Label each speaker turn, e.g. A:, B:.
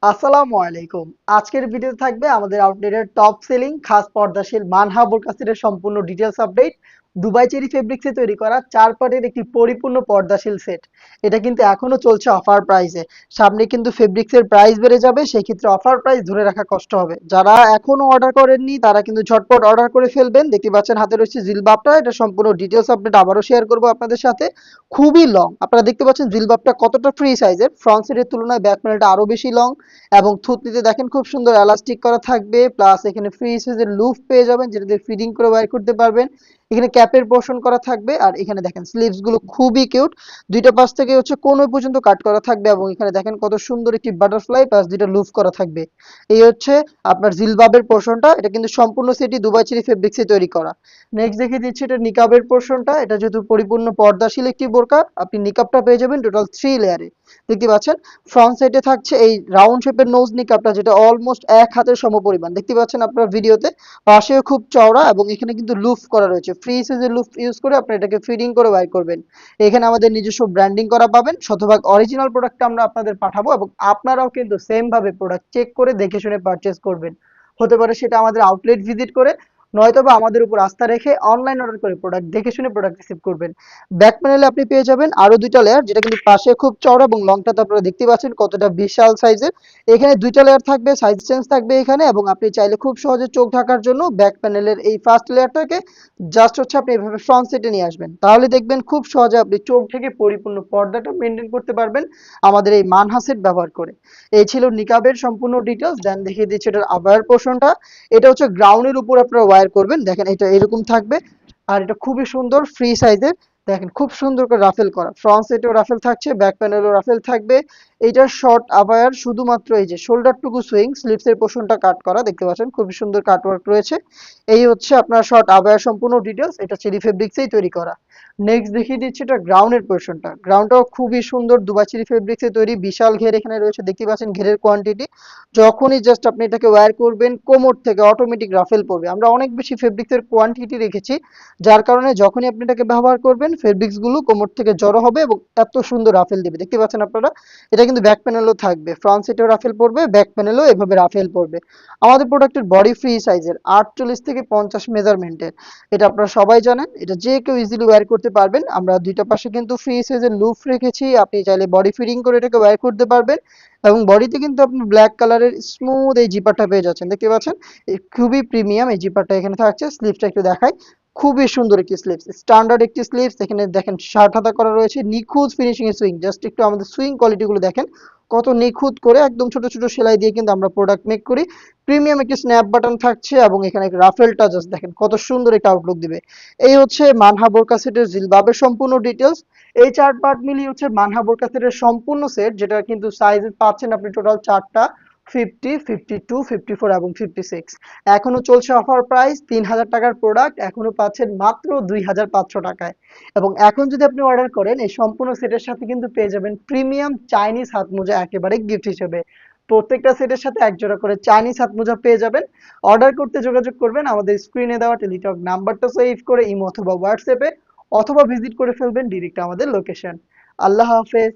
A: আসসালামু আলাইকুম। আজকের ভিডিওতে থাকবে আমাদের আউটলেটের টপ সেলিং খাস পর্দাশীল মানহা বোরকা সেটের সম্পূর্ণ ডিটেলস আপডেট। দুবাই চেরি ফেব্রিক্সে তৈরি করা ৪ পার্টের একটি পরিপূর্ণ পর্দাশীল সেট। এটা কিন্তু এখনো চলছে অফার প্রাইসে। সামনে কিন্তু ফেব্রিক্সের প্রাইস বেড়ে যাবে, সেই ক্ষেত্রে অফার প্রাইস ধরে রাখা কষ্ট হবে। যারা এখনো অর্ডার করেননি তারা কিন্তু ঝটপট অর্ডার করে ফেলবেন। দেখতে পাচ্ছেন হাতে রয়েছে জিলবাবটা, এটা সম্পূর্ণ ডিটেলস আপডেট আবারও শেয়ার করব আপনাদের সাথে। খুবই লং, আপনারা দেখতে পাচ্ছেন জিলবাবটা কতটা ফ্রি সাইজের, ফ্রন্ট সাইডের তুলনায় ব্যাক প্যানেলটা আরো বেশি লং এবং থুতনিতে দেখেন খুব সুন্দর এলাস্টিক করা থাকবে, প্লাস এখানে ফ্রি সাইজের লুফ পেয়ে যাবেন যেটা দিয়ে ফিডিং করে বাইর করতে পারবেন। এখানে ক্যাপের পোর্শন করা থাকবে, আর এখানে দেখেন স্লিভস গুলো খুবই কিউট, দুইটা পাশ থেকে হচ্ছে কোন পর্যন্ত কাট করা থাকবে এবং এখানে দেখেন কত সুন্দর একটি বাটারফ্লাই প্লাস দুইটা লুফ করা থাকবে। এই হচ্ছে আপনার জিলবাবের পোর্শনটা, এটা কিন্তু সম্পূর্ণ সেটই দুবাই চেরি ফেব্রিক্সে তৈরি করা। নেক্সট দেখিয়ে দিচ্ছি এটা নিকাবের পোর্শনটা, এটা যেহেতু পরিপূর্ণ পর্দাশীল একটি বোরকা, আপনি নিকাবটা পেয়ে যাবেন টোটাল 3 লেয়ারে। দেখতে পাচ্ছেন ফ্রন্ট সাইডে থাকছে এই রাউন্ড শেপের নোজ নিকাবটা, যেটা অলমোস্ট এক হাতের সমপরিমাণ দেখতে পাচ্ছেন আপনার ভিডিওতে। পাশেও খুব চওড়া এবং এখানে কিন্তু লুফ করা রয়েছে, ফ্রি সাইজের লুফ ইউজ করে আপনি এটাকে ফিডিং করে বাইর করবেন। এখানে আমাদের নিজস্ব ব্র্যান্ডিং করা পাবেন, শতভাগ অরিজিনাল প্রোডাক্টটা আমরা আপনাদের পাঠাবো এবং আপনারাও কিন্তু সেম ভাবে প্রোডাক্ট চেক করে দেখে শুনে পারচেজ করবেন। হতে পারে সেটা আমাদের আউটলেট ভিজিট করে, নয়তোবা আমাদের উপর আস্থা রেখে অনলাইন অর্ডার করে প্রোডাক্ট দেখে শুনে প্রোডাক্ট রিসিভ করবেন। ব্যাক প্যানেলে আপনি পেয়ে যাবেন আরো দুইটা লেয়ার, যেটা কিন্তু পাশে খুব চওড়া এবং লংটা তো আপনারা দেখতে পাচ্ছেন কতটা বিশাল সাইজের। এখানে দুইটা লেয়ার থাকবে, সাইজ চেঞ্জ থাকবে এখানে, এবং আপনি চাইলে খুব সহজে চোখ ঢাকার জন্য ব্যাক প্যানেলের এই ফার্স্ট লেয়ারটাকে জাস্ট হচ্ছে আপনি এভাবে ফ্রন্ট সেটে নিয়ে আসবেন, তাহলে দেখবেন খুব সহজে আপনি চোখ থেকে পরিপূর্ণ পর্দাটা মেনটেন করতে পারবেন আমাদের এই মানহা সেট ব্যবহার করে। এই ছিল নিকাবের সম্পূর্ণ ডিটেলস। দেন দেখিয়ে দিচ্ছি এটার আবায়ার পোর্শনটা। এটা হচ্ছে গ্রাউন্ডের উপর আপনারা ওয়্যার করবেন, দেখেন এটা এরকম থাকবে। আর এটা খুবই সুন্দর ফ্রি সাইজের, দেখেন খুব সুন্দর করে রাফেল করা, ফ্রন্ট সাইডেও রাফেল থাকছে, ব্যাক প্যানেলও রাফেল থাকবে। এইটার শর্ট আবায়ার শুধুমাত্র এই যে শোল্ডার টুকু সুইং, স্লিভস এর পোর্শনটা কাট করা, দেখতে পাচ্ছেন খুবই সুন্দর কাটওয়ার্ক রয়েছে। এই হচ্ছে আপনার শর্ট আবায়ার সম্পূর্ণ ডিটেলস, এটা চেরি ফেব্রিক্সেই তৈরি করা। নেক্সট দেখিয়ে দিচ্ছি এটা গ্রাউন্ডের পোর্শনটা। গ্রাউন্ডটাও খুবই সুন্দর, দুবাই চেরি ফেব্রিক্সে তৈরি, বিশাল ঘের এখানে রয়েছে, দেখতে পাচ্ছেন ঘেরের কোয়ান্টিটি। যখনই জাস্ট আপনি এটাকে ওয়্যার করবেন কোমর থেকে অটোমেটিক রাফেল পড়বে। আমরা অনেক বেশি ফেব্রিক্সের কোয়ান্টিটি রেখেছি, যার কারণে যখনই আপনি এটাকে ব্যবহার করবেন ফেব্রিক্স গুলো কোমর থেকে জড়ো হবে এবং এত সুন্দর রাফেল দিবে, দেখতে পাচ্ছেন আপনারা। এটা কিন্তু ব্যাক প্যানেলও থাকবে, ফ্রন্ট সাইডেও রাফেল পড়বে, ব্যাক প্যানেলও এভাবে রাফেল পড়বে। আমাদের প্রোডাক্টের বডি ফ্রি সাইজের 48 থেকে 50 মেজারমেন্টের, এটা আপনারা সবাই জানেন, এটা যে কেউ ইজিলি ওয়্যার করতে পারবেন। আমরা দুইটা পাশে কিন্তু ফ্রি সাইজের লুফ রেখেছি, আপনি চাইলে বডি ফিটিং করে এটাকে ওয়্যার করতে পারবেন। এবং বডিতে কিন্তু আপনি ব্ল্যাক কালারের স্মুথ এই জিপারটা পেয়ে যাচ্ছেন, দেখতে পাচ্ছেন খুবই প্রিমিয়াম এই জিপারটা এখানে থাকছে। স্লিভসটা একটু দেখাই, খুবই সুন্দর একটি স্লিভস, স্ট্যান্ডার্ড একটি স্লিভস। এখানে দেখেন শার্ট হাতা করা রয়েছে, নিখুঁত ফিনিশিং এর সুইং, জাস্ট একটু আমাদের সুইং কোয়ালিটি গুলো দেখেন কত নিখুঁত করে একদম ছোট ছোট সেলাই দিয়ে কিন্তু আমরা প্রোডাক্ট মেক করি। প্রিমিয়াম একটি স্ন্যাপ বাটন থাকছে এবং এখানে রাফেলটা জাস্ট দেখেন কত সুন্দর একটা আউটলুক দিবে। এই হচ্ছে মানহা বোরকা সেটের জিলবাবের সম্পূর্ণ ডিটেলস। এই 4 পার্ট মিলিয়ে হচ্ছে মানহা বোরকা সেটের সম্পূর্ণ সেট, যেটা কিন্তু সাইজ পাচ্ছেন আপনি টোটাল 4টা, 50, 52, 54 এবং 56। এখনো চলছে অফার প্রাইস, 3000 টাকার প্রোডাক্ট এখনো পাচ্ছেন মাত্র 2500 টাকায়। এবং এখন যদি আপনি অর্ডার করেন এই সম্পূর্ণ সেটের সাথে কিন্তু পেয়ে যাবেন প্রিমিয়াম চাইনিজ হাত মোজা একেবারে গিফট হিসেবে। প্রত্যেকটা সেটের সাথে এক জোড়া করে চাইনিজ হাত মোজা পেয়ে যাবেন। অর্ডার করতে যোগাযোগ করবেন আমাদের স্ক্রিনে দেওয়া টেলিটক নাম্বারটা সেভ করে ইমো অথবা হোয়াটসঅ্যাপে, অথবা ভিজিট করে ফেলবেন ডিরেক্ট আমাদের লোকেশন। আল্লাহ হাফেজ।